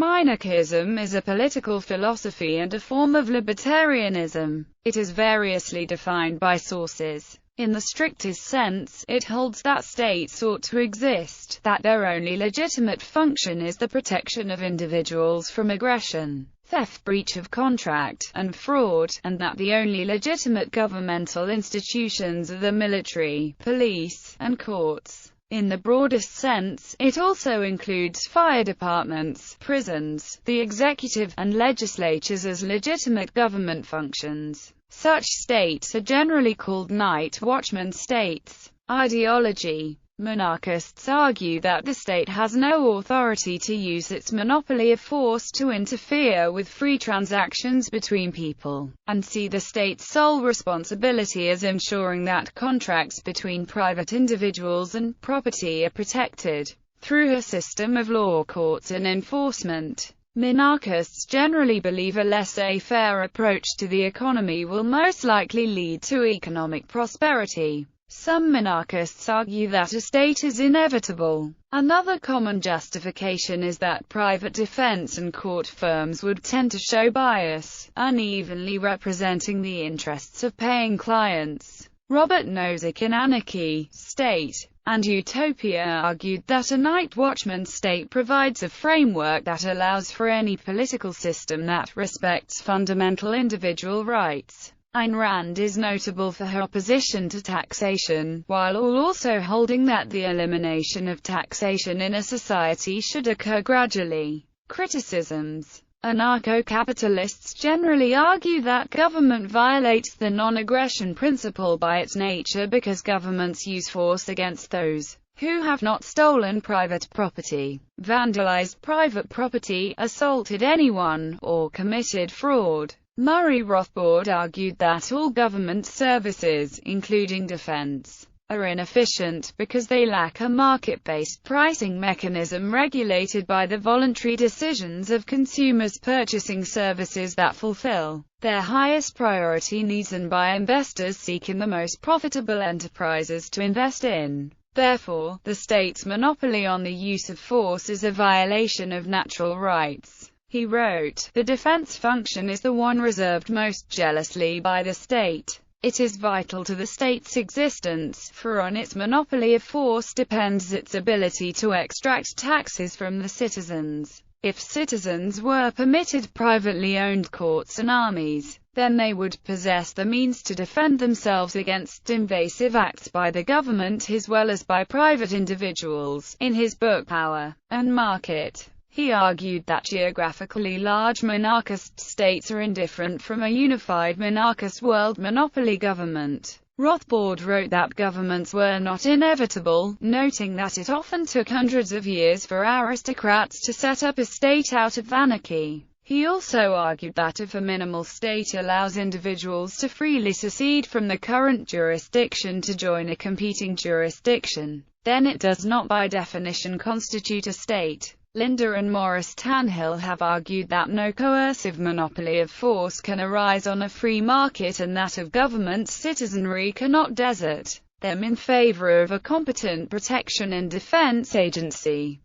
Minarchism is a political philosophy and a form of libertarianism. It is variously defined by sources. In the strictest sense, it holds that states ought to exist, that their only legitimate function is the protection of individuals from aggression, theft, breach of contract, and fraud, and that the only legitimate governmental institutions are the military, police, and courts. In the broadest sense, it also includes fire departments, prisons, the executive, and legislatures as legitimate government functions. Such states are generally called night watchman states. Ideology. Minarchists argue that the state has no authority to use its monopoly of force to interfere with free transactions between people, and see the state's sole responsibility as ensuring that contracts between private individuals and property are protected, through a system of law, courts, and enforcement. Minarchists generally believe a laissez-faire approach to the economy will most likely lead to economic prosperity. Some minarchists argue that a state is inevitable. Another common justification is that private defense and court firms would tend to show bias, unevenly representing the interests of paying clients. Robert Nozick in Anarchy, State, and Utopia argued that a night watchman state provides a framework that allows for any political system that respects fundamental individual rights. Ayn Rand is notable for her opposition to taxation, while also holding that the elimination of taxation in a society should occur gradually. Criticisms. Anarcho-capitalists generally argue that government violates the non-aggression principle by its nature because governments use force against those who have not stolen private property, vandalized private property, assaulted anyone, or committed fraud. Murray Rothbard argued that all government services, including defense, are inefficient, because they lack a market-based pricing mechanism regulated by the voluntary decisions of consumers purchasing services that fulfill their highest priority needs and by investors seeking the most profitable enterprises to invest in. Therefore, the state's monopoly on the use of force is a violation of natural rights. He wrote, "The defense function is the one reserved most jealously by the state. It is vital to the state's existence, for on its monopoly of force depends its ability to extract taxes from the citizens. If citizens were permitted privately owned courts and armies, then they would possess the means to defend themselves against invasive acts by the government as well as by private individuals." In his book Power and Market, he argued that geographically large minarchist states are indifferent from a unified minarchist world monopoly government. Rothbard wrote that governments were not inevitable, noting that it often took hundreds of years for aristocrats to set up a state out of anarchy. He also argued that if a minimal state allows individuals to freely secede from the current jurisdiction to join a competing jurisdiction, then it does not by definition constitute a state. Linda and Morris Tanhill have argued that no coercive monopoly of force can arise on a free market and that of government citizenry cannot desert them in favor of a competent protection and defense agency.